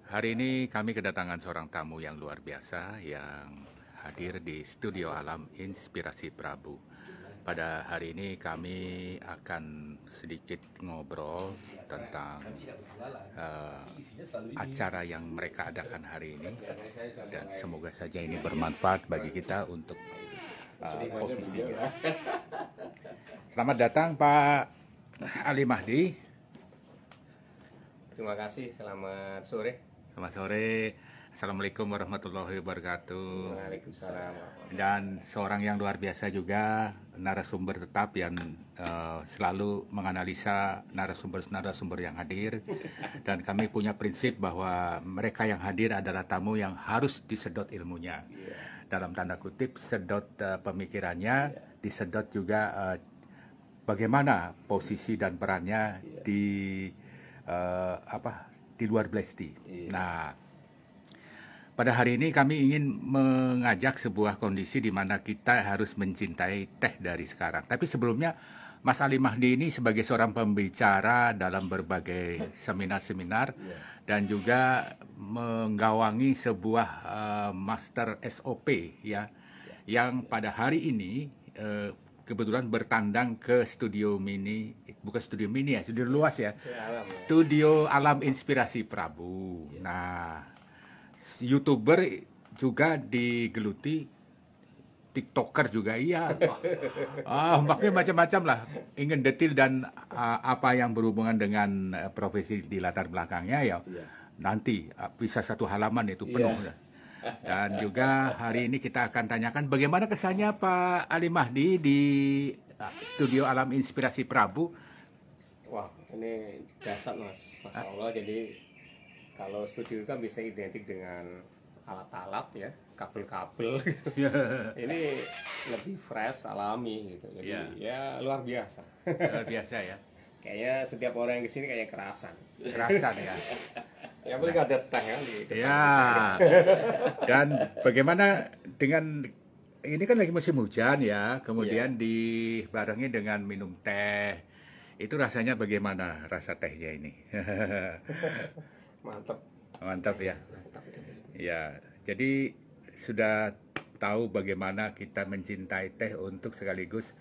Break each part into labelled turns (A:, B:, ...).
A: Hari ini kami kedatangan seorang tamu yang luar biasa yang hadir di Studio Alam Inspirasi Prabu. Pada hari ini kami akan sedikit ngobrol tentang acara yang mereka adakan hari ini, dan semoga saja ini bermanfaat bagi kita untuk posisinya. Selamat datang Pak Ali Mahdi.
B: Terima kasih, selamat sore.
A: Selamat sore. Assalamualaikum warahmatullahi wabarakatuh.
B: Waalaikumsalam.
A: Dan seorang yang luar biasa juga, narasumber tetap yang selalu menganalisa narasumber yang hadir. Dan kami punya prinsip bahwa mereka yang hadir adalah tamu yang harus disedot ilmunya. Dalam tanda kutip, sedot pemikirannya, disedot juga bagaimana posisi dan perannya di di luar Blesti. Nah, pada hari ini kami ingin mengajak sebuah kondisi di mana kita harus mencintai teh dari sekarang. Tapi sebelumnya, Mas Ali Mahdi ini sebagai seorang pembicara dalam berbagai seminar-seminar dan juga menggawangi sebuah master SOP ya, yang pada hari ini kebetulan bertandang ke studio mini, bukan studio mini ya, studio luas ya, Studio Alam Inspirasi Prabu. Nah, YouTuber juga digeluti, TikToker juga iya. Makanya macam-macam lah, ingin detail dan apa yang berhubungan dengan profesi di latar belakangnya ya. Nanti bisa satu halaman itu penuh. Dan juga hari ini kita akan tanyakan bagaimana kesannya Pak Ali Mahdi di Studio Alam Inspirasi Prabu.
B: Wah, ini dasar Mas, Masya Allah. Jadi kalau studio kan bisa identik dengan alat-alat ya, kabel-kabel gitu. Ini lebih fresh, alami gitu. Jadi ya luar biasa.
A: Luar biasa ya.
B: Kayaknya setiap orang yang kesini kayaknya kerasan.
A: Kerasan ya.
B: Ya boleh ada teh kan di depan.
A: Ya. Dan bagaimana dengan ini kan lagi musim hujan ya, kemudian dibarengi dengan minum teh. Itu rasanya bagaimana rasa tehnya ini?
B: Mantap.
A: Mantap ya.
B: Mantap.
A: Ya, jadi sudah tahu bagaimana kita mencintai teh untuk sekaligus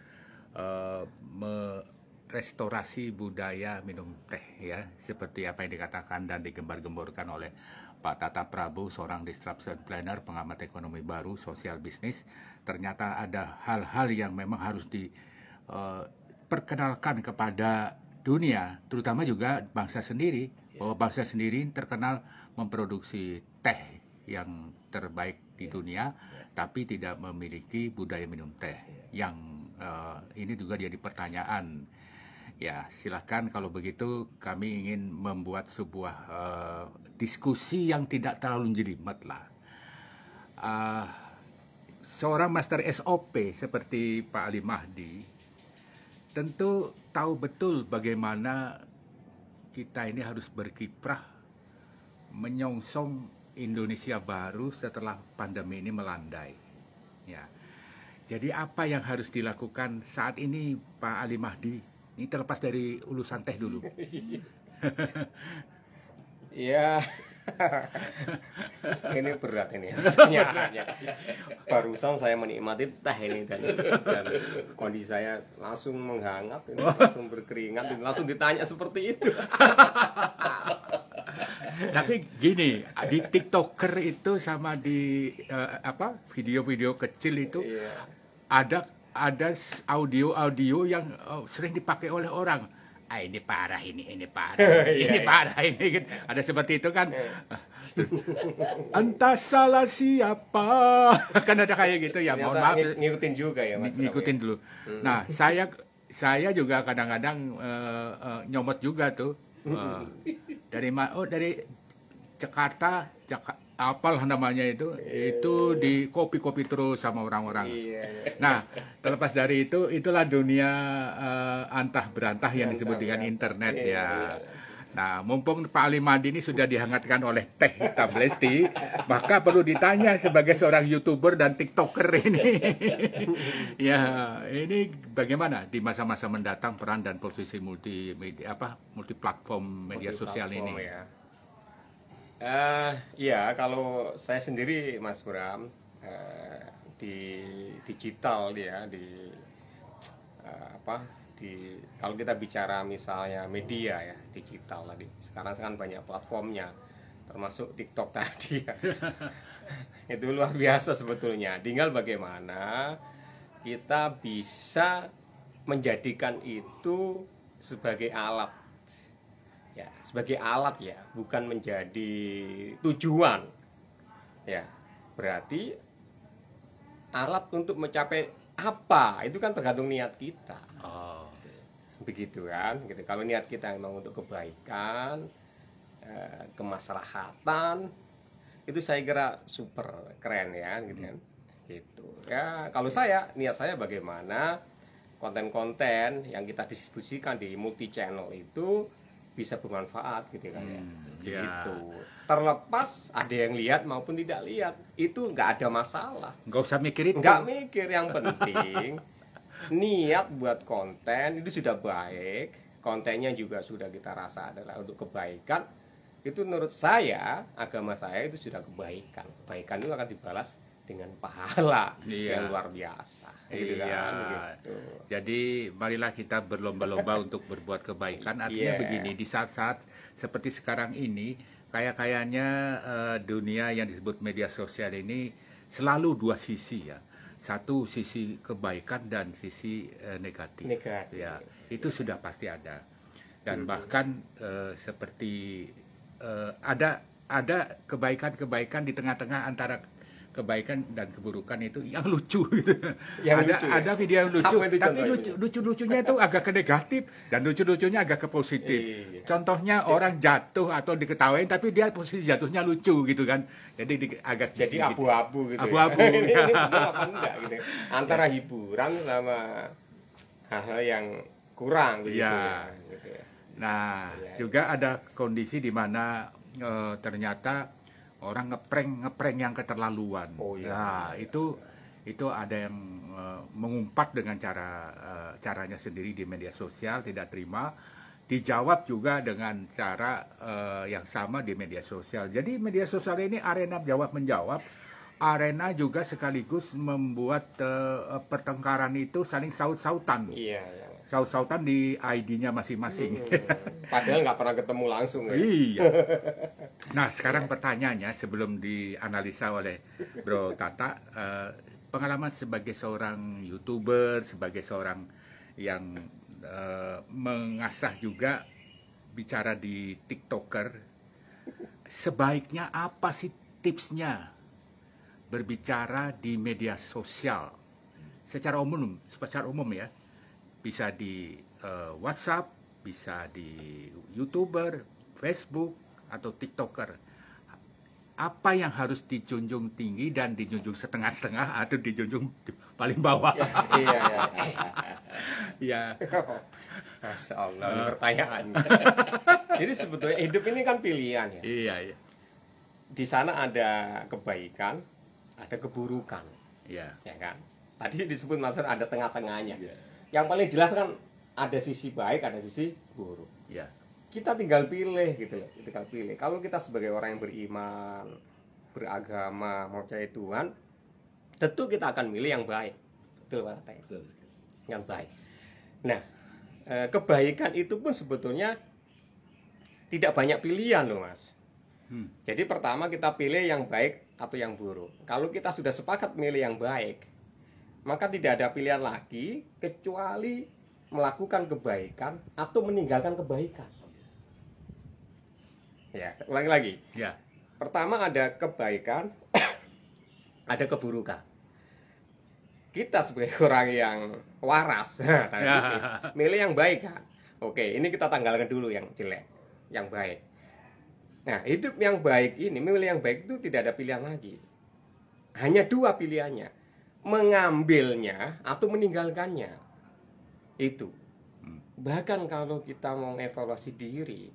A: restorasi budaya minum teh ya, seperti apa yang dikatakan dan digembar-gemborkan oleh Pak Tata Prabu, seorang disruption planner, pengamat ekonomi baru, sosial bisnis. Ternyata ada hal-hal yang memang harus diperkenalkan kepada dunia, terutama juga bangsa sendiri, bahwa bangsa sendiri terkenal memproduksi teh yang terbaik di dunia, tapi tidak memiliki budaya minum teh yang ini juga jadi pertanyaan. Ya, silakan kalau begitu kami ingin membuat sebuah diskusi yang tidak terlalu jelimet lah. Seorang master SOP seperti Pak Ali Mahdi tentu tahu betul bagaimana kita ini harus berkiprah menyongsong Indonesia baru setelah pandemi ini melandai. Ya. Jadi apa yang harus dilakukan saat ini Pak Ali Mahdi? Ini terlepas dari ulusan teh dulu.
B: Iya. Ini berat ini. Pertanyaannya. Barusan saya menikmati teh ini dan kondisi saya langsung menghangat, ini langsung berkeringat, dan langsung ditanya seperti itu.
A: Tapi gini, di TikToker itu sama di video-video kecil itu ada audio yang sering dipakai oleh orang. Ini parah ini parah, ini parah ini gitu. Ada seperti itu kan. Entah salah siapa. Kan ada kayak gitu ya. Mohon maaf.
B: Ngikutin juga ya Mas.
A: Ngikutin dulu. Nah, saya juga kadang-kadang nyomot juga tuh. Dari Jakarta, apalah namanya itu di kopi terus sama orang-orang. Nah, terlepas dari itu, itulah dunia antah berantah yang disebut dengan internet ya. Nah, mumpung Pak Ali Mahdi ini sudah dihangatkan oleh teh hitam Blesti, maka perlu ditanya sebagai seorang YouTuber dan TikToker ini. Ya, ini bagaimana di masa-masa mendatang peran dan posisi multi platform media sosial ini?
B: Ya. Ya, kalau saya sendiri Mas Bram, di digital dia di apa kalau kita bicara misalnya media ya digital tadi, sekarang kan banyak platformnya, termasuk TikTok tadi ya. Itu luar biasa sebetulnya. Tinggal bagaimana kita bisa menjadikan itu sebagai alat ya, sebagai alat ya, bukan menjadi tujuan ya. Berarti alat untuk mencapai apa itu kan tergantung niat kita.
A: Oh.
B: Begitu kan gitu. Kalau niat kita memang untuk kebaikan, kemaslahatan, itu saya kira super keren ya gitu kan. Gitu ya. Kalau saya, niat saya bagaimana konten-konten yang kita distribusikan di multi channel itu bisa bermanfaat gitu kan ya. Gitu. Terlepas ada yang lihat maupun tidak lihat, itu nggak ada masalah.
A: Nggak usah mikir itu.
B: Nggak mikir, yang penting niat buat konten itu sudah baik, kontennya juga sudah kita rasa adalah untuk kebaikan. Itu menurut saya, agama saya itu sudah kebaikan. Kebaikan itu akan dibalas dengan pahala yang luar biasa. Gitu kan, gitu.
A: Jadi marilah kita berlomba-lomba untuk berbuat kebaikan. Artinya begini, di saat-saat seperti sekarang ini, kayaknya dunia yang disebut media sosial ini selalu dua sisi ya. Satu sisi kebaikan dan sisi negatif. Ya, itu sudah pasti ada. Dan bahkan seperti ada kebaikan-kebaikan di tengah-tengah antara kebaikan dan keburukan itu yang lucu gitu. Ada video yang lucu, tapi lucu-lucunya itu agak ke negatif dan lucu-lucunya agak ke positif. Contohnya orang jatuh atau diketawain tapi dia posisi jatuhnya lucu gitu kan. Jadi agak
B: abu-abu gitu.
A: Abu-abu.
B: Ini apa enggak gitu. Antara hiburan sama hal-hal yang kurang gitu ya. Gitu ya.
A: Nah, juga ada kondisi di mana ternyata orang ngeprank yang keterlaluan. Nah, itu ada yang mengumpat dengan caranya sendiri di media sosial, tidak terima, dijawab juga dengan cara yang sama di media sosial. Jadi media sosial ini arena jawab menjawab, arena juga sekaligus membuat pertengkaran itu saling saut-sautan. Saut-sautan di ID-nya masing-masing.
B: Padahal nggak pernah ketemu langsung ya.
A: Iya. Nah, sekarang pertanyaannya sebelum dianalisa oleh Bro Tata, pengalaman sebagai seorang YouTuber, sebagai seorang yang mengasah juga bicara di TikToker, sebaiknya apa sih tipsnya berbicara di media sosial secara umum ya? Bisa di WhatsApp, bisa di YouTuber, Facebook, atau TikToker. Apa yang harus dijunjung tinggi dan dijunjung setengah-setengah atau dijunjung paling bawah?
B: Iya. Masya Allah, pertanyaan. Jadi sebetulnya hidup ini kan pilihan ya.
A: Iya.
B: Di sana ada kebaikan, ada keburukan.
A: Iya.
B: Ya kan? Tadi disebut Mas ada tengah-tengahnya. Yang paling jelas kan ada sisi baik, ada sisi buruk.
A: Ya.
B: Kita tinggal pilih gitu loh, tinggal pilih. Kalau kita sebagai orang yang beriman, beragama, mempercayai Tuhan, tentu kita akan milih yang baik. Betul Pak Teh? Betul. Yang baik. Nah, kebaikan itu pun sebetulnya tidak banyak pilihan loh Mas. Jadi pertama kita pilih yang baik atau yang buruk. Kalau kita sudah sepakat milih yang baik, maka tidak ada pilihan lagi kecuali melakukan kebaikan atau meninggalkan kebaikan. Ya, ulangi lagi.
A: Ya.
B: Pertama ada kebaikan, ada keburukan. Kita sebagai orang yang waras, milih yang baik kan. Oke, ini kita tanggalkan dulu yang jelek, yang baik. Nah, hidup yang baik ini, memilih yang baik itu tidak ada pilihan lagi. Hanya dua pilihannya. Mengambilnya atau meninggalkannya. Itu. Bahkan kalau kita mau evaluasi diri,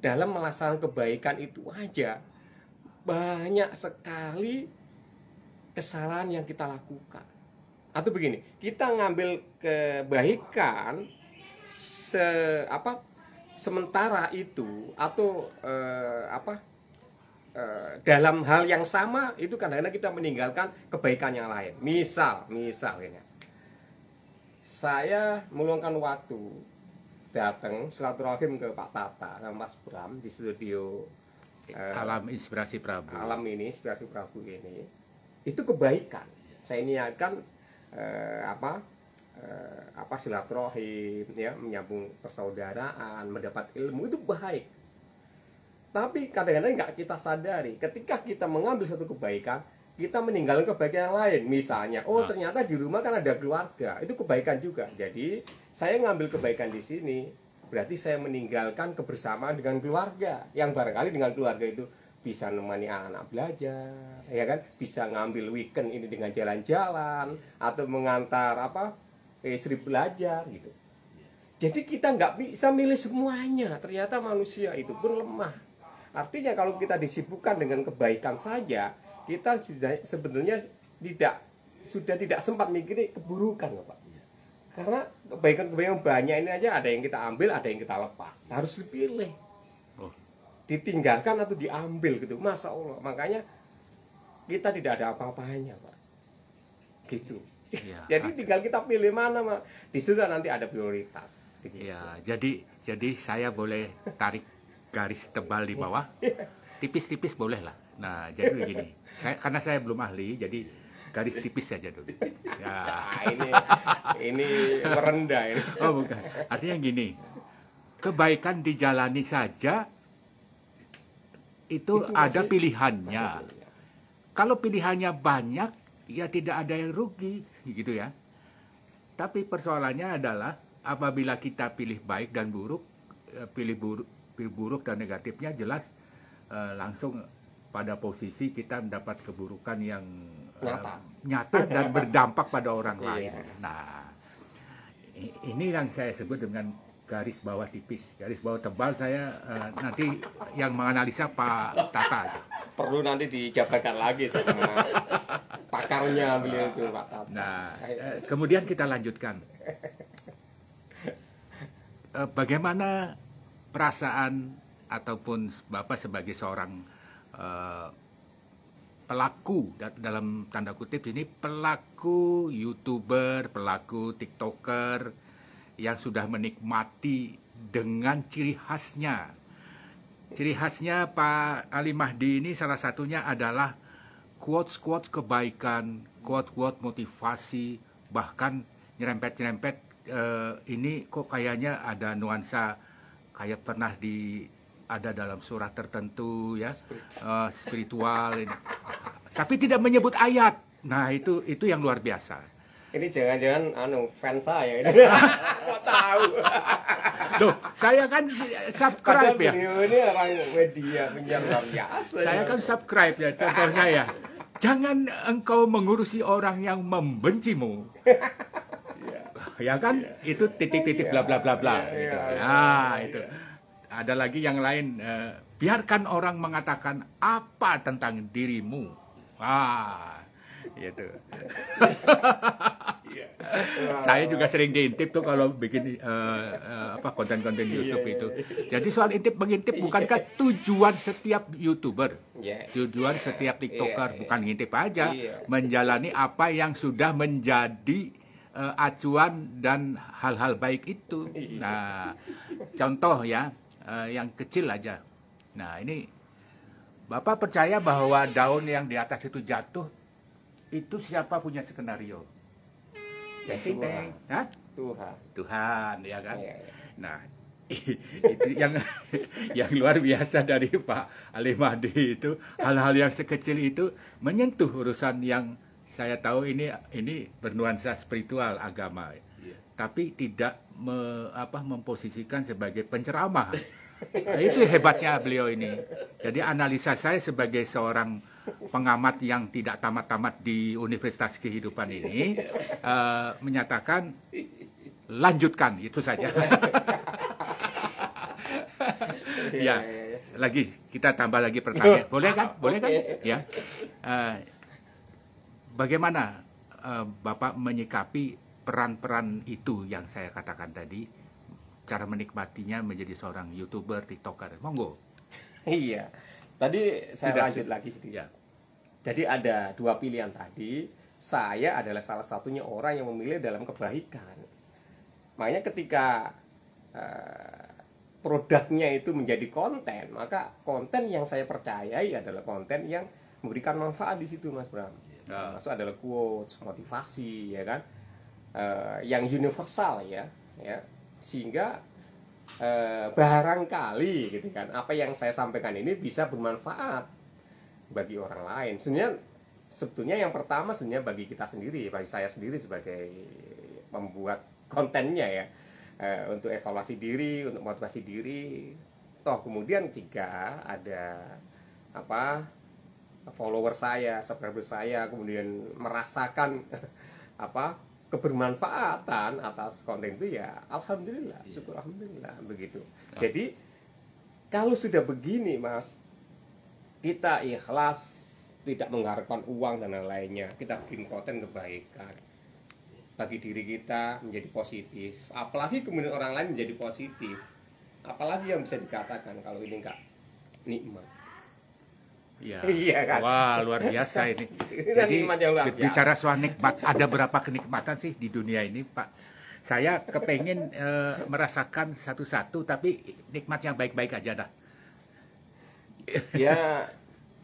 B: dalam melaksanakan kebaikan itu aja banyak sekali kesalahan yang kita lakukan. Atau begini, kita ngambil kebaikan sementara itu atau dalam hal yang sama itu kadang-kadang kita meninggalkan kebaikan yang lain. Misal ya, saya meluangkan waktu datang silaturahim ke Pak Tata sama Mas Bram di studio
A: Alam Inspirasi Prabu.
B: Alam ini, Inspirasi Prabu ini, itu kebaikan. Saya niatkan silaturahim, ya, menyambung persaudaraan, mendapat ilmu, itu baik. Tapi kadang-kadang nggak kita sadari, ketika kita mengambil satu kebaikan, kita meninggalkan kebaikan yang lain. Misalnya, ternyata di rumah kan ada keluarga, itu kebaikan juga. Jadi saya ngambil kebaikan di sini, berarti saya meninggalkan kebersamaan dengan keluarga. Yang barangkali dengan keluarga itu bisa menemani anak-anak belajar, ya kan? Bisa ngambil weekend ini dengan jalan-jalan, atau mengantar istri belajar gitu. Jadi kita nggak bisa milih semuanya. Ternyata manusia itu pun lemah. Artinya kalau kita disibukkan dengan kebaikan saja, kita sudah sebenarnya sudah tidak sempat mikirin keburukan, Pak. Karena kebaikan-kebaikan banyak ini aja, ada yang kita ambil, ada yang kita lepas. Harus dipilih. Ditinggalkan atau diambil gitu. Masya Allah. Makanya kita tidak ada apa-apanya, Pak. Gitu. Ya, jadi tinggal kita pilih mana, Pak. Di situ nanti ada prioritas. Gitu.
A: Ya, jadi saya boleh tarik garis tebal di bawah, tipis-tipis boleh lah. Nah, jadi begini, karena saya belum ahli, jadi garis tipis saja dulu. Ya.
B: ini merendah ini.
A: Oh bukan, artinya gini, kebaikan dijalani saja itu ada pilihannya. Kalau pilihannya banyak, ya tidak ada yang rugi, gitu ya. Tapi persoalannya adalah apabila kita pilih baik dan buruk, pilih buruk dan negatifnya jelas langsung pada posisi kita mendapat keburukan yang nyata dan berdampak pada orang lain. Nah, ini yang saya sebut dengan garis bawah tipis. Garis bawah tebal saya nanti yang menganalisa Pak Tata.
B: Perlu nanti dijabarkan lagi sama pakarnya beliau itu, Pak Tata.
A: Nah, kemudian kita lanjutkan. Bagaimana perasaan ataupun Bapak sebagai seorang pelaku dalam tanda kutip ini, pelaku YouTuber, pelaku TikToker yang sudah menikmati dengan ciri khasnya. Ciri khasnya Pak Ali Mahdi ini salah satunya adalah quotes-quotes kebaikan, quotes-quotes motivasi, bahkan nyerempet-nyerempet ini kok kayaknya ada nuansa kayak pernah ada dalam surah tertentu ya, spiritual ini. Tapi tidak menyebut ayat. Nah, itu yang luar biasa.
B: Ini jangan-jangan fans saya ini. Mau tahu.
A: Loh, saya kan subscribe ya.
B: Ini orang media penyiar luar biasa.
A: Saya kan subscribe ya, contohnya ya. Jangan engkau mengurusi orang yang membencimu. Ya kan, itu titik-titik bla bla bla bla gitu. Itu. Ada lagi yang lain, biarkan orang mengatakan apa tentang dirimu. Gitu. Saya juga sering diintip tuh kalau bikin konten-konten YouTube itu. Jadi soal intip-mengintip bukankah tujuan setiap YouTuber, tujuan setiap TikToker bukan ngintip aja, menjalani apa yang sudah menjadi acuan dan hal-hal baik itu. Nah, contoh ya, yang kecil aja. Nah, ini Bapak percaya bahwa daun yang di atas itu jatuh, itu siapa punya skenario? Tuhan, ya kan? Nah, itu yang luar biasa dari Pak Ali Mahdi itu, hal-hal yang sekecil itu menyentuh urusan yang saya tahu ini bernuansa spiritual agama, tapi tidak memposisikan sebagai penceramah. Nah, itu hebatnya beliau ini. Jadi analisa saya sebagai seorang pengamat yang tidak tamat-tamat di Universitas Kehidupan ini menyatakan lanjutkan, itu saja. Ya, lagi kita tambah lagi pertanyaan. Boleh kan? Boleh kan? Ya. Bagaimana Bapak menyikapi peran-peran itu yang saya katakan tadi? cara menikmatinya menjadi seorang YouTuber, TikToker? Monggo.
B: Iya. Tadi saya lanjut lagi sedikit.
A: Ya.
B: Jadi ada dua pilihan tadi. Saya adalah salah satunya orang yang memilih dalam kebaikan. Makanya ketika produknya itu menjadi konten, maka konten yang saya percayai adalah konten yang memberikan manfaat di situ, Mas Bram. Maksud adalah quotes, motivasi, ya kan, yang universal, ya, sehingga barangkali, gitu kan, apa yang saya sampaikan ini bisa bermanfaat bagi orang lain. Sebetulnya yang pertama sebenarnya bagi kita sendiri, bagi saya sendiri sebagai pembuat kontennya, ya. Untuk evaluasi diri, untuk motivasi diri. Toh kemudian jika ada follower saya, subscriber saya kemudian merasakan kebermanfaatan atas konten itu, ya alhamdulillah, syukur alhamdulillah, begitu. Jadi kalau sudah begini, Mas, kita ikhlas, tidak mengharapkan uang dan lain-lainnya, kita bikin konten kebaikan bagi diri kita menjadi positif, apalagi kemudian orang lain menjadi positif, apalagi yang bisa dikatakan kalau ini enggak nikmat.
A: Ya.
B: Iya kan?
A: Wah, luar biasa ini. Jadi bicara soal nikmat, ada berapa kenikmatan sih di dunia ini, Pak? Saya kepengen merasakan satu-satu, tapi nikmat yang baik-baik aja dah.
B: Ya,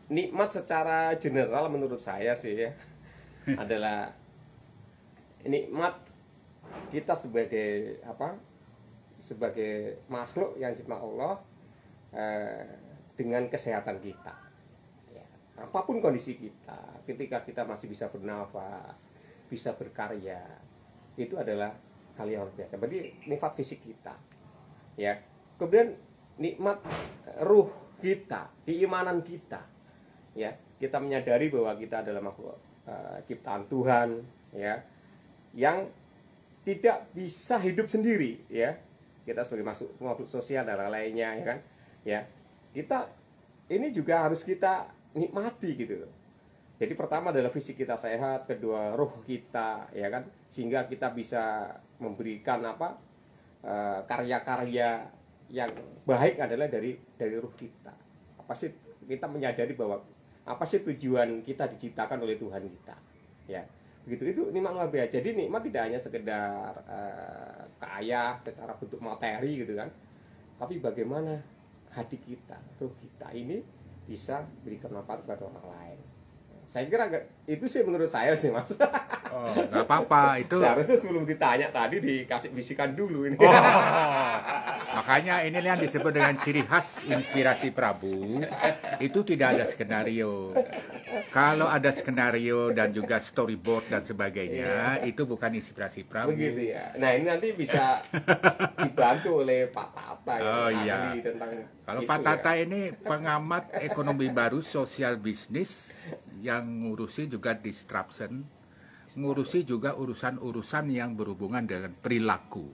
B: nikmat secara general menurut saya sih, ya, adalah nikmat kita sebagai sebagai makhluk yang diciptakan Allah, dengan kesehatan kita, ya. Apapun kondisi kita, ketika kita masih bisa bernafas, bisa berkarya, itu adalah hal yang luar biasa. Berarti nikmat fisik kita, ya. Kemudian nikmat ruh kita, keimanan kita, ya. Kita menyadari bahwa kita adalah makhluk ciptaan Tuhan, ya, yang tidak bisa hidup sendiri, ya. Kita sebagai makhluk sosial dan lainnya, ya kan, ya. Kita ini juga harus kita nikmati, gitu. Jadi pertama adalah fisik kita sehat, kedua ruh kita, ya kan, sehingga kita bisa memberikan karya-karya yang baik adalah dari ruh kita. Apa sih, kita menyadari bahwa apa sih tujuan kita diciptakan oleh Tuhan kita, ya. Begitu, itu nikmat luar biasa. Jadi nikmat tidak hanya sekedar kaya secara bentuk materi, gitu kan, tapi bagaimana hati kita, ruh kita ini bisa berikan manfaat kepada orang lain. Saya kira itu sih menurut saya sih, Mas.
A: Oh, nggak apa-apa itu.
B: Seharusnya sebelum ditanya tadi dikasih bisikan dulu ini.
A: Oh, makanya ini yang disebut dengan ciri khas inspirasi Prabu. Itu tidak ada skenario. Kalau ada skenario dan juga storyboard dan sebagainya, itu bukan inspirasi Prabu.
B: Begitu, ya. Nah, ini nanti bisa dibantu oleh Pak Tata, ya,
A: oh iya.
B: Tentang
A: kalau
B: itu,
A: Pak Tata,
B: ya,
A: ini pengamat ekonomi baru, sosial bisnis, yang ngurusi juga disruption, ngurusi juga urusan-urusan yang berhubungan dengan perilaku.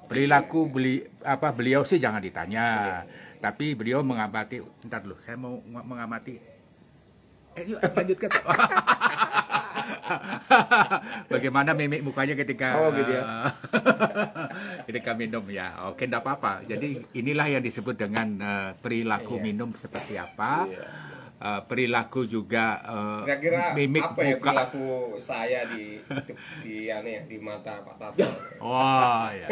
A: Perilaku beliau sih jangan ditanya, tapi beliau mengamati. Bentar dulu, saya mau mengamati. Yuk lanjutkan. Bagaimana mimik mukanya ketika
B: gitu ya.
A: ketika minum, ya. Oke, enggak apa-apa. Jadi inilah yang disebut dengan perilaku minum seperti apa. Perilaku juga
B: kira-kira
A: mimik
B: apa ya
A: muka.
B: perilaku saya di mata Pak Tata.
A: Wah, ya.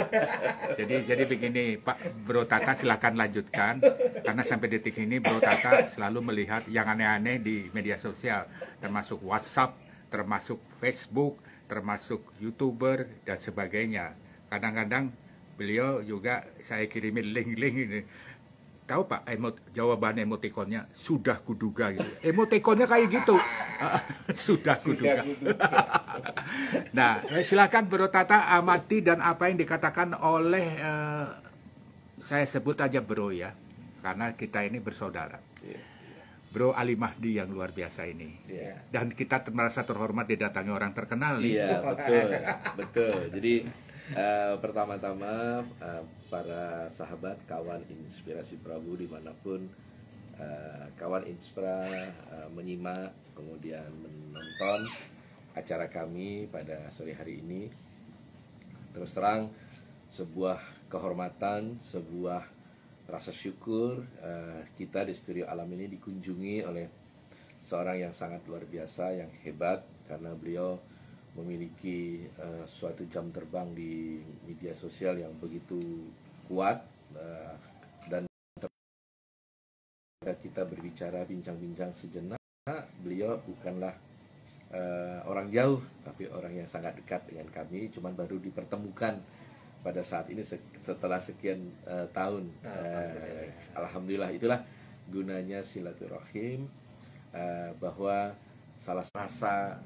A: Jadi begini, Pak Bro Tata, silakan lanjutkan, karena sampai detik ini Bro Tata selalu melihat yang aneh-aneh di media sosial, termasuk WhatsApp, termasuk Facebook, termasuk YouTuber dan sebagainya. Kadang-kadang beliau juga saya kirimin link-link ini. Tahu Pak, jawaban emotikonnya sudah kuduga gitu. Emotikonnya kayak gitu. Sudah kuduga. Nah, silakan Bro Tata amati dan apa yang dikatakan oleh saya sebut aja Bro, ya. Karena kita ini bersaudara. Bro Ali Mahdi yang luar biasa ini. Dan kita merasa terhormat didatangi orang terkenal nih.
C: Iya, betul. Betul. Jadi pertama-tama para sahabat, kawan inspirasi Prabu dimanapun kawan Inspira menyimak kemudian menonton acara kami pada sore hari ini, terus terang sebuah kehormatan, sebuah rasa syukur. Kita di Studio Alam ini dikunjungi oleh seorang yang sangat luar biasa, yang hebat, karena beliau memiliki suatu jam terbang di media sosial yang begitu kuat, dan kita berbicara, bincang-bincang sejenak, beliau bukanlah orang jauh, tapi orang yang sangat dekat dengan kami, cuman baru dipertemukan pada saat ini setelah sekian tahun. Alhamdulillah, itulah gunanya silaturahim, bahwa salah rasa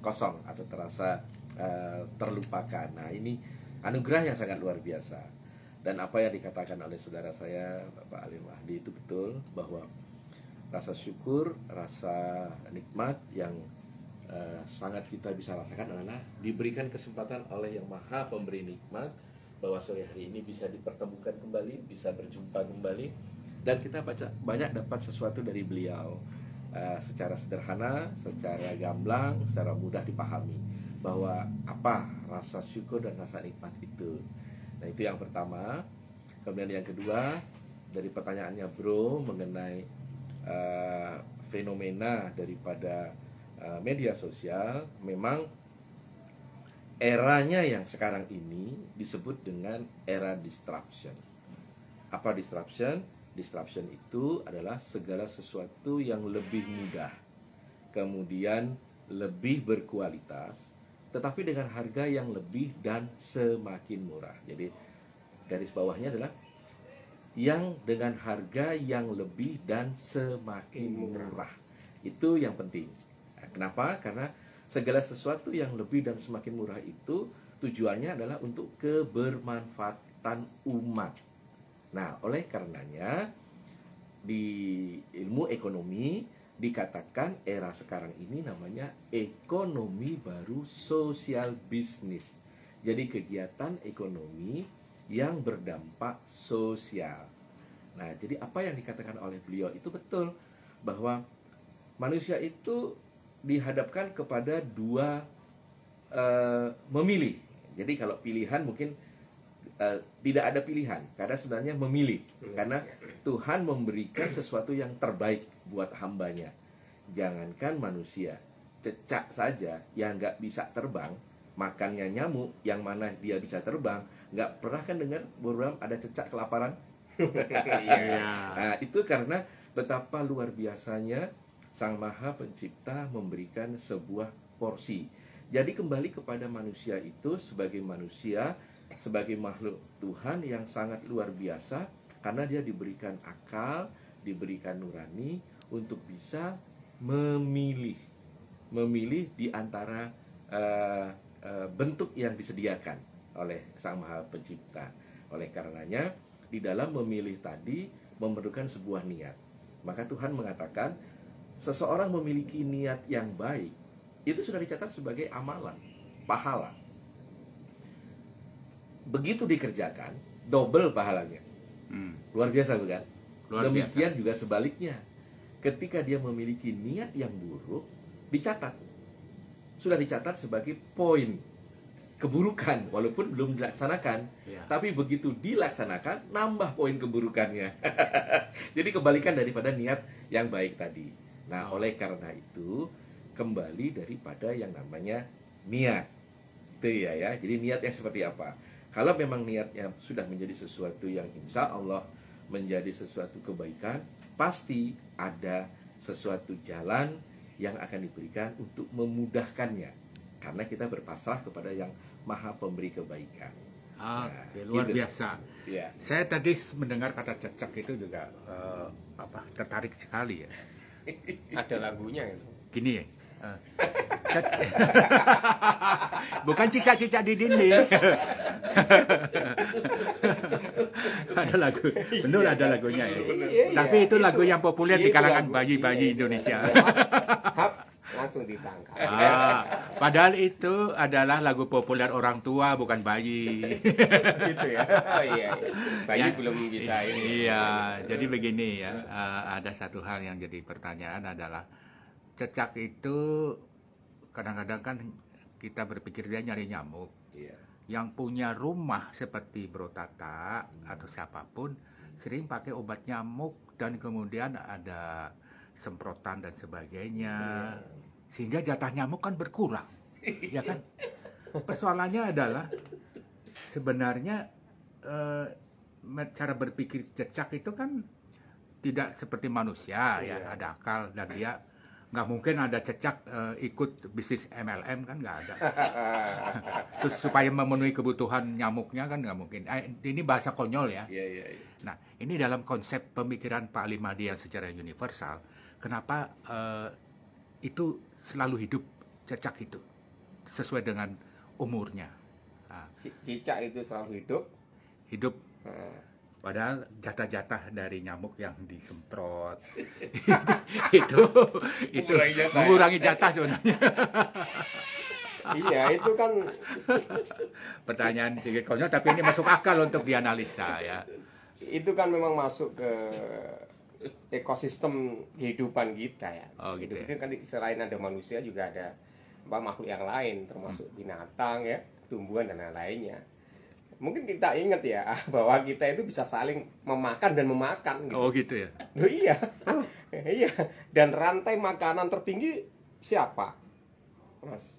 C: kosong atau terasa terlupakan. Nah, ini anugerah yang sangat luar biasa. Dan apa yang dikatakan oleh saudara saya Pak Alim Mahdi itu betul, bahwa rasa syukur, rasa nikmat yang sangat kita bisa rasakan adalah diberikan kesempatan oleh Yang Maha Pemberi Nikmat, bahwa sore hari ini bisa dipertemukan kembali, bisa berjumpa kembali, dan kita banyak dapat sesuatu dari beliau. Secara sederhana, secara gamblang, secara mudah dipahami, bahwa apa rasa syukur dan rasa nikmat itu. Nah, itu yang pertama. Kemudian yang kedua, dari pertanyaannya Bro mengenai fenomena daripada media sosial, memang eranya yang sekarang ini disebut dengan era disruption. Apa disruption? Disruption itu adalah segala sesuatu yang lebih mudah, kemudian lebih berkualitas, tetapi dengan harga yang lebih dan semakin murah. Jadi garis bawahnya adalah yang dengan harga yang lebih dan semakin murah. Itu yang penting. Kenapa? Karena segala sesuatu yang lebih dan semakin murah itu tujuannya adalah untuk kebermanfaatan umat. Nah, oleh karenanya di ilmu ekonomi dikatakan era sekarang ini namanya ekonomi baru sosial bisnis. Jadi kegiatan ekonomi yang berdampak sosial. Nah, jadi apa yang dikatakan oleh beliau itu betul, bahwa manusia itu dihadapkan kepada dua memilih. Jadi kalau pilihan mungkin tidak ada pilihan, karena sebenarnya memilih, karena Tuhan memberikan sesuatu yang terbaik buat hambanya. Jangankan manusia, cecak saja yang nggak bisa terbang, makannya nyamuk, yang mana dia bisa terbang. Nggak pernah kan dengar program ada cecak kelaparan? Nah, itu karena betapa luar biasanya Sang Maha Pencipta memberikan sebuah porsi. Jadi kembali kepada manusia itu sebagai manusia, sebagai makhluk Tuhan yang sangat luar biasa, karena dia diberikan akal, diberikan nurani untuk bisa memilih di antara bentuk yang disediakan oleh Sang Maha Pencipta. Oleh karenanya di dalam memilih tadi memerlukan sebuah niat. Maka Tuhan mengatakan seseorang memiliki niat yang baik itu sudah dicatat sebagai amalan, pahala. Begitu dikerjakan, double pahalanya. Luar biasa bukan? Demikian juga sebaliknya. Ketika dia memiliki niat yang buruk, dicatat. Sudah dicatat sebagai poin keburukan, walaupun belum dilaksanakan. Tapi begitu dilaksanakan, nambah poin keburukannya. Jadi kebalikan daripada niat yang baik tadi. Nah, oleh karena itu, kembali daripada yang namanya niat. Itu ya. Jadi niatnya seperti apa? Kalau memang niatnya sudah menjadi sesuatu yang insya Allah menjadi sesuatu kebaikan, pasti ada sesuatu jalan yang akan diberikan untuk memudahkannya. Karena kita berpasrah kepada yang Maha Pemberi kebaikan.
A: Luar biasa.
C: Ya.
A: Saya tadi mendengar kata cecak itu juga tertarik sekali ya.
B: Ada lagunya itu.
A: Gini ya. Bukan cicak-cicak di dinding. Ada lagu, benar ada lagunya ya. Tapi itu lagu yang populer di kalangan bayi-bayi Indonesia.
B: Langsung ditangkap.
A: Padahal itu adalah lagu populer orang tua, bukan bayi.
B: Gitu ya. Oh iya. Bayi belum bisa ini.
A: Iya, jadi begini ya. Ada satu hal yang jadi pertanyaan adalah cecak itu kadang-kadang kan kita berpikir dia nyari nyamuk.
C: Iya.
A: yang punya rumah seperti Bro Tata atau siapapun sering pakai obat nyamuk dan kemudian ada semprotan dan sebagainya, sehingga jatah nyamuk kan berkurang, ya kan? Persoalannya adalah sebenarnya cara berpikir cecak itu kan tidak seperti manusia, ya, ada akal dan dia nggak mungkin ada cecak ikut bisnis MLM, kan nggak ada. Terus supaya memenuhi kebutuhan nyamuknya kan nggak mungkin. Ini bahasa konyol ya. Nah, ini dalam konsep pemikiran Pak Ali Mahdi yang secara universal, kenapa itu selalu hidup cecak itu sesuai dengan umurnya. Nah,
B: Cicak itu selalu
A: hidup. Padahal jatah-jatah dari nyamuk yang disemprot itu mengurangi jatah sebenarnya.
B: Iya, itu kan
A: pertanyaan sedikit konyol, tapi ini masuk akal untuk dianalisa ya.
B: Itu kan memang masuk ke ekosistem kehidupan kita ya.
A: Oh, gitu
B: Itu kan selain ada manusia juga ada makhluk yang lain, termasuk binatang ya, tumbuhan dan lain-lainnya. Mungkin kita ingat ya bahwa kita itu bisa saling memakan dan memakan gitu.
A: Oh gitu ya.
B: Loh, iya. Iya. Dan rantai makanan tertinggi siapa? Mas.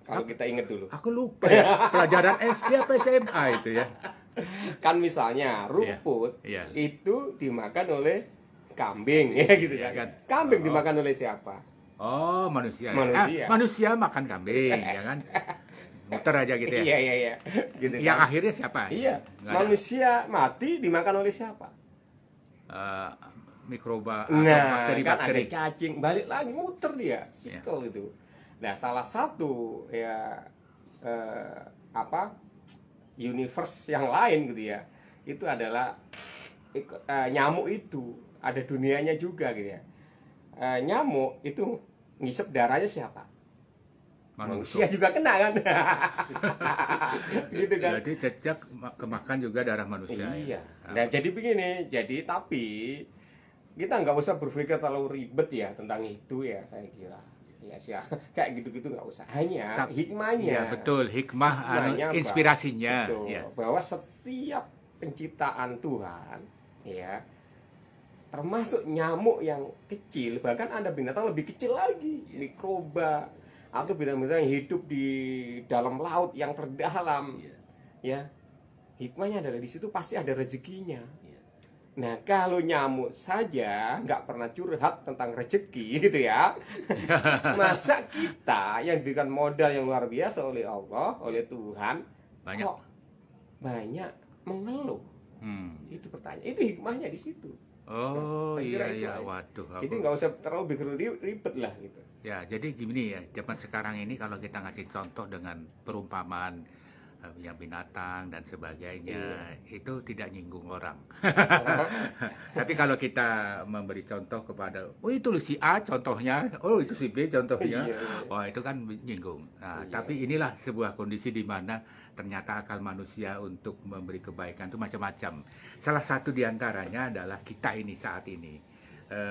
B: Kalau kita ingat dulu.
A: Aku lupa ya. Pelajaran SD apa SMA itu ya.
B: Kan misalnya rumput itu dimakan oleh kambing ya gitu ya kan. Kambing dimakan oleh siapa?
A: Oh, manusia.
B: Manusia
A: makan kambing ya kan. Muter aja gitu ya.
B: Iya.
A: Gitu yang kan? Akhirnya siapa?
B: Iya. Manusia mati dimakan oleh siapa?
A: Mikroba
B: atau bakteri-bakteri. Kan ada cacing, balik lagi muter dia, sikel itu. Nah, salah satu ya universe yang lain gitu ya. Itu adalah nyamuk itu, ada dunianya juga gitu ya. Nyamuk itu ngisep darahnya siapa? Manusia juga kena kan. Gitu kan.
A: Jadi cecak kemakan juga darah manusia.
B: Iya. Nah, jadi begini, tapi kita nggak usah berpikir terlalu ribet ya tentang itu ya, saya kira. Ya sih, kayak gitu-gitu nggak usah. Hanya hikmahnya.
A: Iya, betul. Hikmah inspirasinya.
B: Betul, ya. Bahwa setiap penciptaan Tuhan ya, termasuk nyamuk yang kecil, bahkan ada binatang lebih kecil lagi, mikroba atau binatang-binatang yang hidup di dalam laut yang terdalam, ya, hikmahnya adalah di situ pasti ada rezekinya. Nah, kalau nyamuk saja nggak pernah curhat tentang rezeki gitu ya, masa kita yang diberikan modal yang luar biasa oleh Allah, oleh Tuhan, kok banyak mengeluh? Itu pertanyaan, itu hikmahnya di situ.
A: Oh iya, waduh.
B: Jadi nggak usah terlalu bikin ribet lah gitu.
A: Ya, jadi gini ya, zaman sekarang ini kalau kita ngasih contoh dengan perumpamaan yang binatang dan sebagainya, itu tidak nyinggung orang. Tapi kalau kita memberi contoh kepada, oh itu si A contohnya, oh itu si B contohnya, oh itu kan nyinggung. Nah, tapi inilah sebuah kondisi di mana ternyata akal manusia untuk memberi kebaikan itu macam-macam. Salah satu diantaranya adalah kita ini saat ini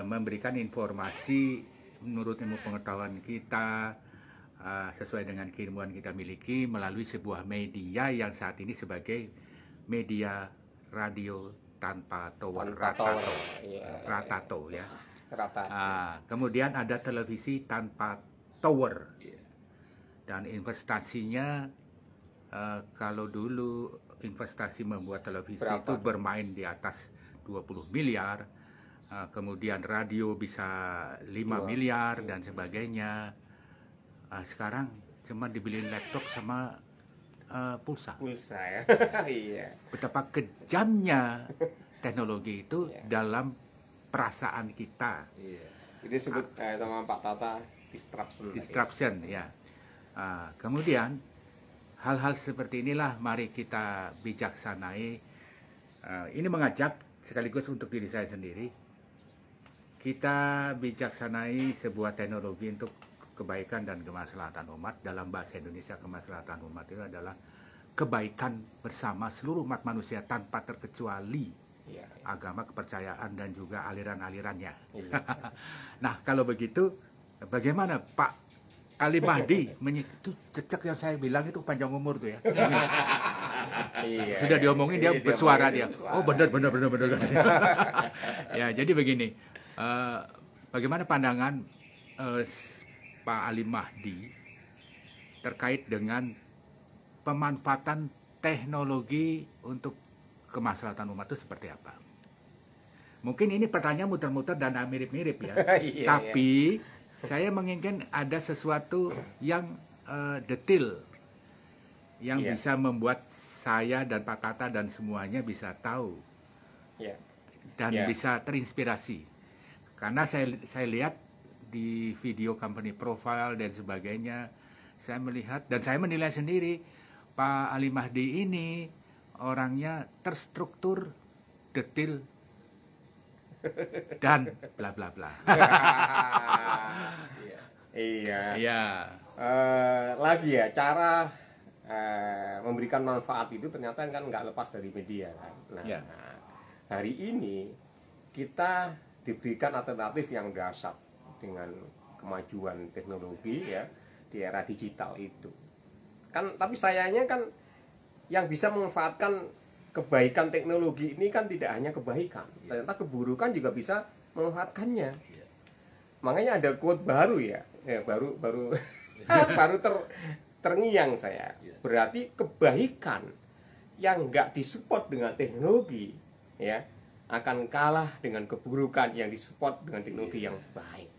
A: memberikan informasi menurut ilmu pengetahuan kita sesuai dengan keilmuan kita miliki melalui sebuah media yang saat ini sebagai media radio tanpa tower, Ratato ya. Kemudian ada televisi tanpa tower dan investasinya kalau dulu investasi membuat televisi itu bermain di atas 20 miliar, kemudian radio bisa 5 miliar dan sebagainya. Sekarang cuma dibeliin laptop sama pulsa
B: ya. Iya.
A: Betapa kejamnya teknologi itu dalam perasaan kita.
B: Itu disebut sama Pak Tata
A: disruption ya. Kemudian hal-hal seperti inilah mari kita bijaksanai. Ini mengajak sekaligus untuk diri saya sendiri, kita bijaksanai sebuah teknologi untuk kebaikan dan kemaslahatan umat. Dalam bahasa Indonesia, kemaslahatan umat itu adalah kebaikan bersama seluruh umat manusia tanpa terkecuali agama, kepercayaan, dan juga aliran-alirannya. Nah, kalau begitu, bagaimana Pak Ali Mahdi itu cecek yang saya bilang itu panjang umur tuh ya.
B: Iya,
A: Sudah diomongin dia bersuara dia.
B: bersuara.
A: Oh benar. Ya jadi begini, bagaimana pandangan Pak Ali Mahdi terkait dengan pemanfaatan teknologi untuk kemaslahatan umat itu seperti apa? Mungkin ini pertanyaan muter-muter dan mirip-mirip ya.
B: Iya,
A: Tapi saya menginginkan ada sesuatu yang detail yang
B: Iya.
A: bisa membuat saya dan Pak Tata dan semuanya bisa tahu
B: Iya.
A: dan
B: Iya.
A: bisa terinspirasi. Karena saya lihat di video company profile dan sebagainya, saya melihat dan saya menilai sendiri Pak Ali Mahdi ini orangnya terstruktur, detail, dan bla bla bla.
B: Iya.
A: Iya.
B: Lagi ya, cara memberikan manfaat itu ternyata kan nggak lepas dari media kan. Nah,
A: Ya.
B: hari ini kita diberikan alternatif yang dahsyat dengan kemajuan teknologi ya di era digital itu. Kan tapi sayangnya kan yang bisa memanfaatkan kebaikan teknologi ini kan tidak hanya kebaikan, ternyata keburukan juga bisa memanfaatkannya. Makanya ada quote baru ya baru baru terngiang saya. Berarti kebaikan yang nggak disupport dengan teknologi ya akan kalah dengan keburukan yang disupport dengan teknologi yang baik.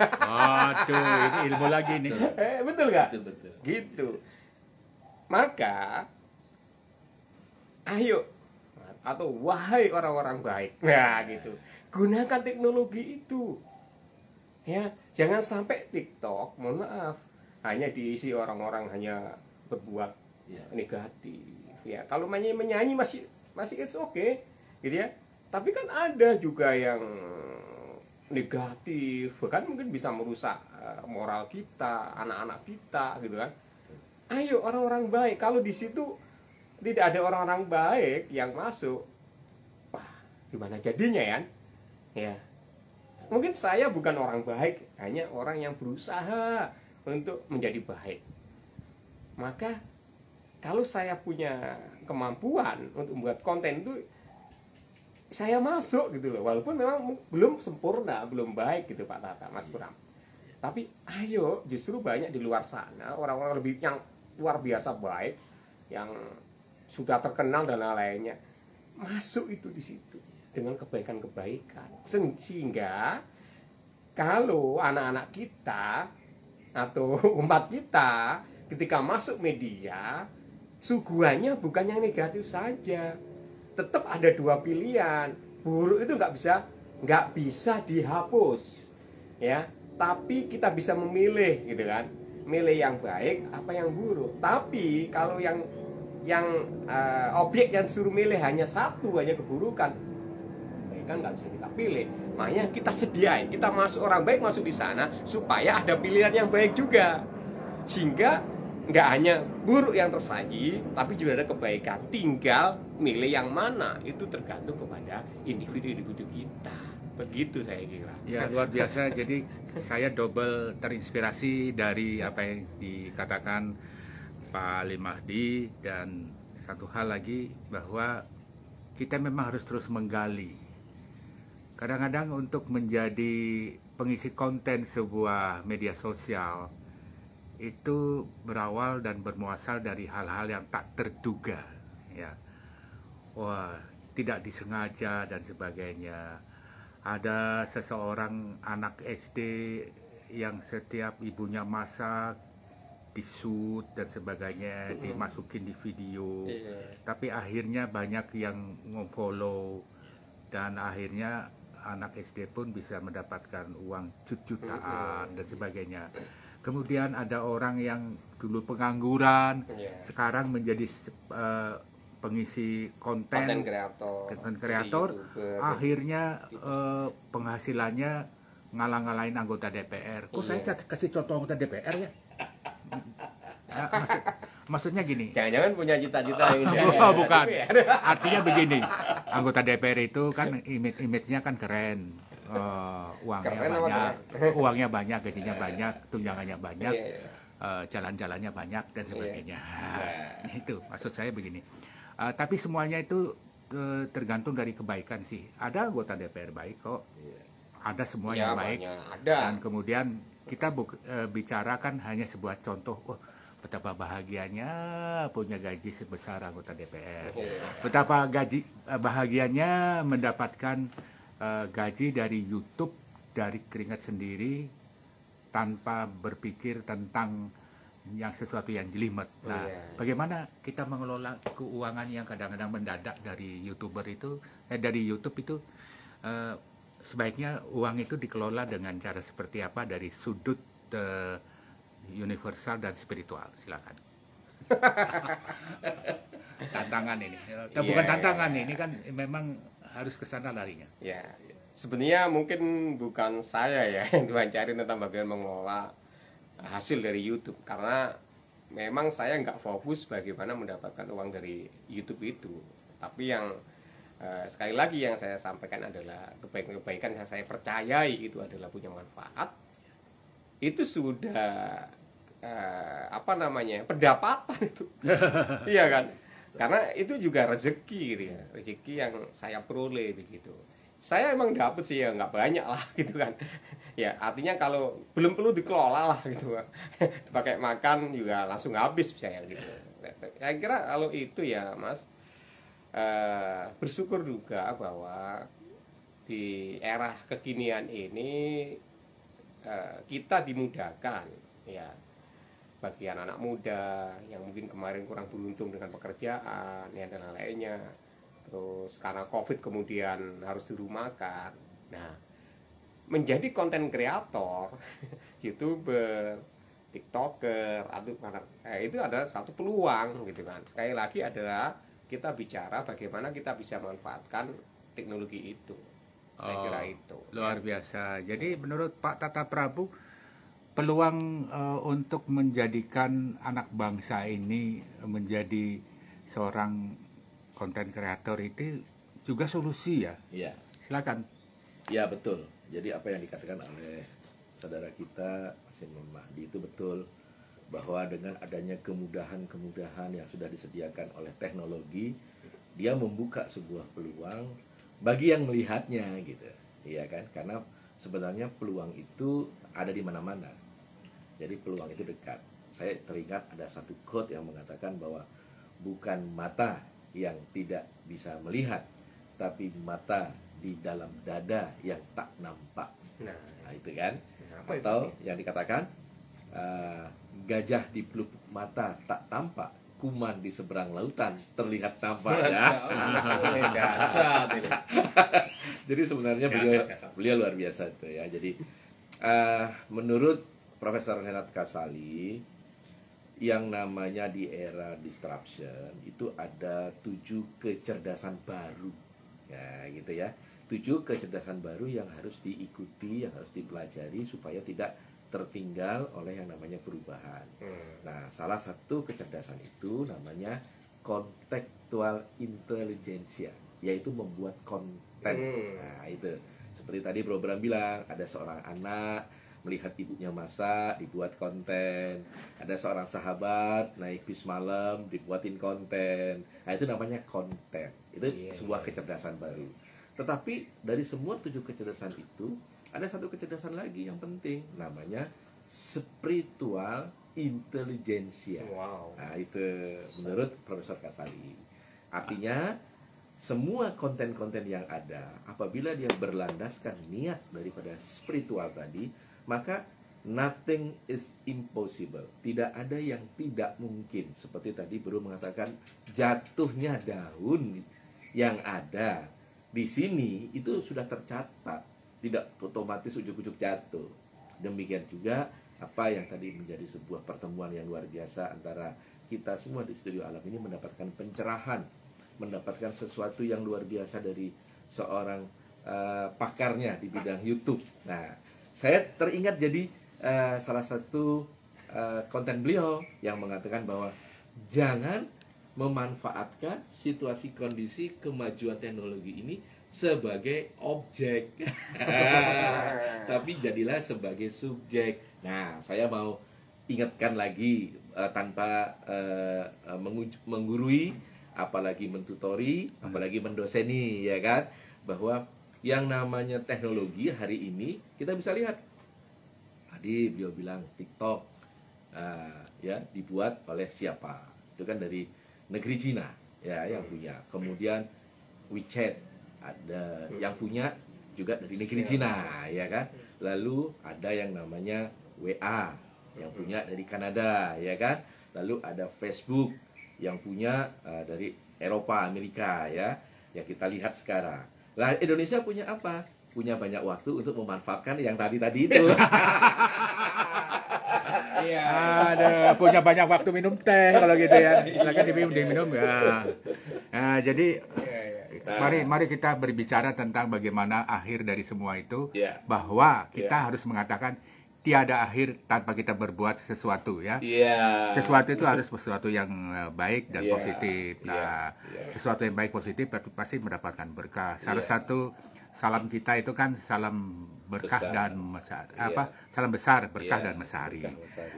A: Waduh, ini ilmu lagi nih.
B: Betul nggak?
C: Betul.
B: Gitu. Maka ayo atau wahai orang-orang baik, nah gitu, gunakan teknologi itu. Ya, jangan sampai TikTok, mohon maaf, hanya diisi orang-orang hanya berbuat negatif. Ya, kalau menyanyi masih it's okay, gitu ya. Tapi kan ada juga yang negatif, bahkan mungkin bisa merusak moral kita, anak-anak kita, gitu kan. Ayo orang-orang baik, kalau di situ tidak ada orang-orang baik yang masuk, wah, gimana jadinya ya? Ya. Mungkin saya bukan orang baik, hanya orang yang berusaha untuk menjadi baik. Maka kalau saya punya kemampuan untuk membuat konten itu, saya masuk gitu loh. Walaupun memang belum sempurna, belum baik gitu Pak Tata, Mas Pram. Tapi ayo, justru banyak di luar sana orang-orang lebih yang luar biasa baik, yang sudah terkenal dan lain-lainnya, masuk itu di situ dengan kebaikan-kebaikan, sehingga kalau anak-anak kita atau umat kita ketika masuk media, suguhannya bukan yang negatif saja, tetap ada dua pilihan. Buruk itu nggak bisa dihapus, ya. Tapi kita bisa memilih, gitu kan, milih yang baik apa yang buruk. Tapi kalau yang objek yang suruh milih hanya satu, hanya keburukan, kan nggak bisa kita pilih. Makanya kita sediain, kita masuk orang baik masuk di sana supaya ada pilihan yang baik juga, sehingga nggak hanya buruk yang tersaji, tapi juga ada kebaikan. Tinggal milih yang mana itu tergantung kepada individu-individu kita. Begitu saya kira.
A: Ya luar biasa. Jadi saya double terinspirasi dari apa yang dikatakan Pak Ali Mahdi, dan satu hal lagi bahwa kita memang harus terus menggali. Kadang-kadang untuk menjadi pengisi konten sebuah media sosial itu berawal dan bermuasal dari hal-hal yang tak terduga, ya. Wah, tidak disengaja dan sebagainya. Ada seseorang anak SD yang setiap ibunya masak disut dan sebagainya, dimasukin di video. Tapi akhirnya banyak yang nge-follow dan akhirnya anak SD pun bisa mendapatkan uang jutaan dan sebagainya. Kemudian ada orang yang dulu pengangguran, sekarang menjadi pengisi konten kreator, akhirnya penghasilannya ngalang-ngalain anggota DPR. Kok saya kasih contoh anggota DPR ya? Maksudnya gini.
B: Jangan-jangan punya cita-cita yang
A: bukan. Artinya begini, anggota DPR itu kan image-nya kan keren. uangnya
B: Keren apa
A: banyak,
B: keren?
A: uangnya banyak, gajinya banyak, tunjangannya banyak,
B: Iya, iya.
A: jalan-jalannya banyak dan sebagainya.
C: Iya.
A: Itu maksud saya begini. Tapi semuanya itu tergantung dari kebaikan sih. Ada anggota DPR baik kok,
C: Iya.
A: ada semua
B: Ya,
A: yang baik.
B: banyak. Ada.
A: Dan kemudian kita bicarakan hanya sebuah contoh. Oh, betapa bahagianya punya gaji sebesar anggota DPR.
B: Iya.
A: Betapa bahagianya mendapatkan gaji dari YouTube dari keringat sendiri tanpa berpikir tentang yang sesuatu yang jelimet. Nah,
B: Iya.
A: bagaimana kita mengelola keuangan yang kadang-kadang mendadak dari YouTuber itu, dari YouTube itu, sebaiknya uang itu dikelola dengan cara seperti apa dari sudut universal dan spiritual. Silakan. Tantangan ini, bukan
B: Iya,
A: tantangan
B: iya.
A: ini kan memang harus ke sana larinya.
B: Ya, sebenarnya mungkin bukan saya ya yang diwawancari tentang bagaimana mengelola hasil dari YouTube, karena memang saya nggak fokus bagaimana mendapatkan uang dari YouTube itu. Tapi yang sekali lagi yang saya sampaikan adalah kebaikan-kebaikan yang saya percayai itu adalah punya manfaat. Itu sudah apa namanya, pendapatan itu. Iya kan? Karena itu juga rezeki gitu ya, rezeki yang saya peroleh begitu. Saya emang dapet sih ya nggak banyak lah gitu kan. Ya artinya kalau belum perlu dikelola lah gitu. Pakai makan juga langsung habis saya gitu. Saya kira kalau itu ya Mas, bersyukur juga bahwa di era kekinian ini kita dimudahkan ya, bagi anak-anak muda yang mungkin kemarin kurang beruntung dengan pekerjaan ya dan lainnya, terus karena COVID kemudian harus dirumahkan. Nah, menjadi konten kreator, YouTuber, TikToker, itu adalah satu peluang gitu kan. Sekali lagi adalah kita bicara bagaimana kita bisa manfaatkan teknologi itu. Saya kira itu.
A: Luar biasa. Jadi menurut Pak Tata Prabu, peluang untuk menjadikan anak bangsa ini menjadi seorang konten kreator itu juga solusi ya?
C: Iya.
A: Silakan.
C: Ya betul. Jadi apa yang dikatakan oleh saudara kita Simon Mahdi itu betul, bahwa dengan adanya kemudahan-kemudahan yang sudah disediakan oleh teknologi, dia membuka sebuah peluang bagi yang melihatnya gitu. Iya kan? Karena sebenarnya peluang itu ada di mana-mana. Jadi peluang itu dekat. Saya teringat ada satu quote yang mengatakan bahwa bukan mata yang tidak bisa melihat, tapi mata di dalam dada yang tak nampak. Nah itu kan.
B: Apa itu?
C: Atau yang dikatakan gajah di pelupuk mata tak tampak, kuman di seberang lautan terlihat nampak. Ya.
B: Dasar ini.
C: Jadi sebenarnya beliau luar biasa itu ya. Jadi menurut Profesor Henat Kasali, yang namanya di era disruption itu ada 7 kecerdasan baru, ya gitu ya. 7 kecerdasan baru yang harus diikuti, yang harus dipelajari supaya tidak tertinggal oleh yang namanya perubahan. Nah, salah satu kecerdasan itu namanya contextual intelligence, yaitu membuat konten. Nah, itu seperti tadi Bro Bram bilang, ada seorang anak melihat ibunya masak, dibuat konten. Ada seorang sahabat naik bis malam, dibuatin konten. Nah, itu namanya konten. Itu sebuah kecerdasan baru. Tetapi dari semua 7 kecerdasan itu, ada satu kecerdasan lagi yang penting, namanya spiritual intelligence.
B: Wow.
C: Nah, itu menurut Profesor Kasali. Artinya, semua konten-konten yang ada, apabila dia berlandaskan niat daripada spiritual tadi, maka nothing is impossible. Tidak ada yang tidak mungkin. Seperti tadi Bro mengatakan, jatuhnya daun yang ada di sini itu sudah tercatat, tidak otomatis ujuk-ujuk jatuh. Demikian juga apa yang tadi menjadi sebuah pertemuan yang luar biasa antara kita semua di Studio Alam ini, mendapatkan pencerahan, mendapatkan sesuatu yang luar biasa dari seorang pakarnya di bidang YouTube. Nah, saya teringat jadi salah satu konten beliau yang mengatakan bahwa jangan memanfaatkan situasi kondisi kemajuan teknologi ini sebagai objek, tapi jadilah sebagai subjek. Nah, saya mau ingatkan lagi tanpa menggurui, apalagi mentutori, apalagi mendoseni, ya kan, bahwa yang namanya teknologi hari ini kita bisa lihat. Tadi beliau bilang TikTok, ya dibuat oleh siapa? Itu kan dari negeri Cina, ya yang punya. Kemudian WeChat ada yang punya juga dari negeri Cina, ya kan. Lalu ada yang namanya WA yang punya dari Kanada, ya kan. Lalu ada Facebook yang punya dari Eropa, Amerika, ya. Ya kita lihat sekarang. Lah Indonesia punya apa? Punya banyak waktu untuk memanfaatkan yang tadi itu.
A: Iya. Ada punya banyak waktu minum teh kalau gitu ya. Silakan diminum ya. Nah, jadi mari kita berbicara tentang bagaimana akhir dari semua itu, bahwa kita harus mengatakan tiada akhir tanpa kita berbuat sesuatu, ya. Sesuatu itu harus sesuatu yang baik dan positif. Nah, sesuatu yang baik positif pasti mendapatkan berkah. Salah satu salam kita itu kan salam berkah dan salam besar, berkah dan mesari.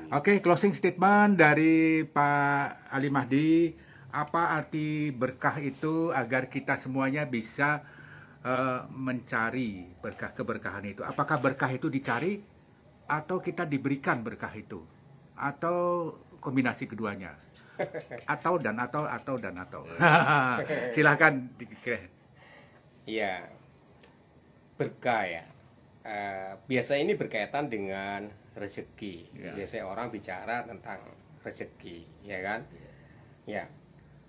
A: Oke, closing statement dari Pak Ali Mahdi. Apa arti berkah itu agar kita semuanya bisa mencari keberkahan itu? Apakah berkah itu dicari atau kita diberikan berkah itu? Atau kombinasi keduanya? Atau. Silakan.
B: Iya. Berkah ya. Biasa ini berkaitan dengan rezeki. Biasanya orang bicara tentang rezeki, ya kan? Ya.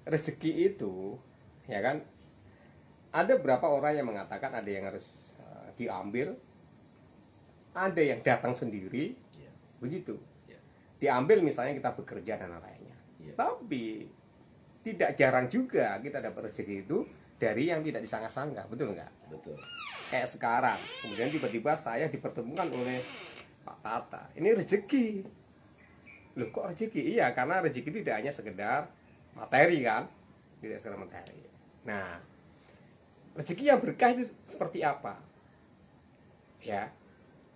B: Rezeki itu, ya kan? Ada berapa orang yang mengatakan ada yang harus diambil, ada yang datang sendiri, begitu. Diambil misalnya kita bekerja dan lainnya. Tapi tidak jarang juga kita dapat rezeki itu dari yang tidak disangka-sangka, betul nggak?
C: Betul.
B: Kayak sekarang, kemudian tiba-tiba saya dipertemukan oleh Pak Tata. Ini rezeki. Loh kok rezeki? Iya, karena rezeki tidak hanya sekedar materi kan, tidak sekedar materi. Nah, rezeki yang berkah itu seperti apa? Ya,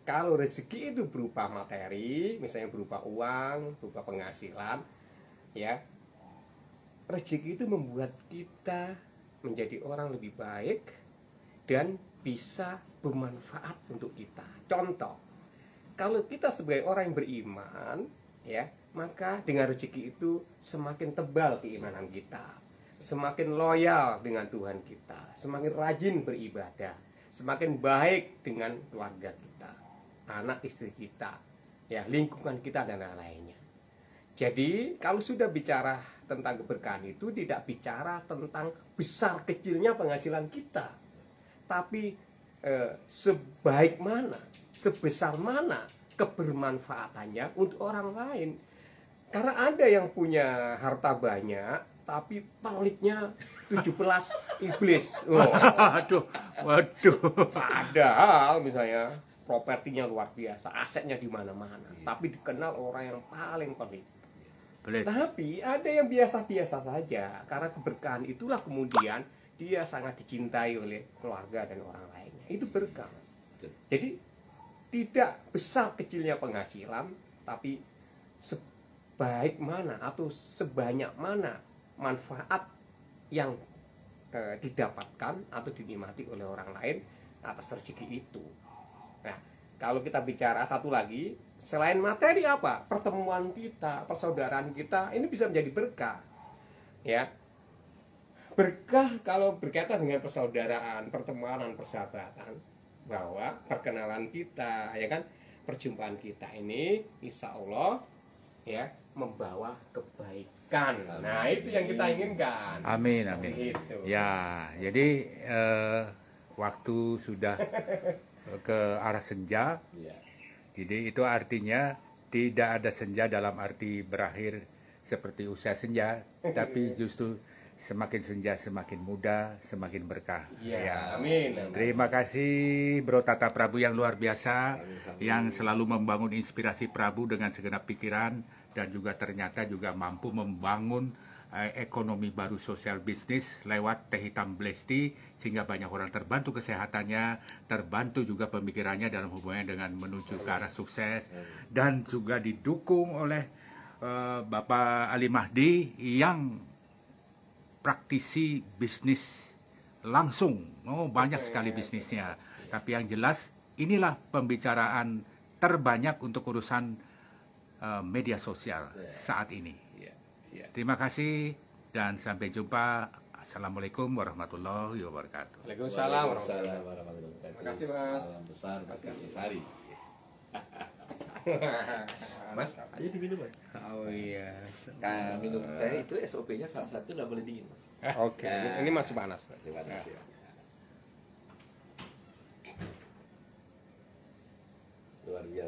B: kalau rezeki itu berupa materi, misalnya berupa uang, berupa penghasilan, ya, rezeki itu membuat kita menjadi orang lebih baik dan bisa bermanfaat untuk kita. Contoh, kalau kita sebagai orang yang beriman, ya, maka dengan rezeki itu semakin tebal keimanan kita, semakin loyal dengan Tuhan kita, semakin rajin beribadah, semakin baik dengan keluarga kita, anak istri kita, ya, lingkungan kita dan lain-lainnya. Jadi kalau sudah bicara tentang keberkahan itu tidak bicara tentang besar kecilnya penghasilan kita, tapi sebaik mana, sebesar mana kebermanfaatannya untuk orang lain. Karena ada yang punya harta banyak tapi peliknya 17 iblis.
A: Waduh.
B: Padahal misalnya propertinya luar biasa, asetnya di mana-mana, tapi dikenal orang yang paling pelit. Tapi ada yang biasa-biasa saja. Karena keberkahan itulah kemudian dia sangat dicintai oleh keluarga dan orang lainnya. Itu berkah, Mas. Jadi tidak besar kecilnya penghasilan, tapi sebaik mana atau sebanyak mana manfaat yang didapatkan atau dinikmati oleh orang lain atas rezeki itu. Nah, kalau kita bicara satu lagi, selain materi apa? Pertemuan kita, persaudaraan kita, ini bisa menjadi berkah. Ya. Berkah kalau berkaitan dengan persaudaraan, pertemanan, persahabatan, bahwa perkenalan kita, ya kan, perjumpaan kita ini insya Allah ya membawa kebaikan. Amin. Nah, itu yang kita inginkan.
A: Amin.
B: Gitu.
A: Ya, jadi waktu sudah ke arah senja. Jadi itu artinya tidak ada senja dalam arti berakhir seperti usia senja, tapi justru semakin senja semakin muda, semakin berkah.
B: Ya, amin.
A: Terima kasih Bro Tata Prabu yang luar biasa, yang selalu membangun inspirasi Prabu dengan segenap pikiran dan juga ternyata juga mampu membangun ekonomi baru sosial bisnis lewat teh hitam Black Tea, sehingga banyak orang terbantu kesehatannya, terbantu juga pemikirannya dalam hubungannya dengan menuju ke arah sukses, dan juga didukung oleh Bapak Ali Mahdi yang praktisi bisnis langsung. Banyak sekali bisnisnya. Tapi yang jelas inilah pembicaraan terbanyak untuk urusan media sosial saat ini. Terima kasih dan sampai jumpa. Assalamualaikum warahmatullahi wabarakatuh.
B: Waalaikumsalam
C: Waalaikumsalam warahmatullahi wabarakatuh.
B: Terima kasih, Mas.
C: Salam besar Mas Antasari. Mas, ayo diminum Mas.
B: Oh iya.
C: Nah, minum teh itu SOP-nya salah satu nggak boleh dingin Mas.
B: Oke, ini masih panas.
C: Masih panas ya. Luar biasa.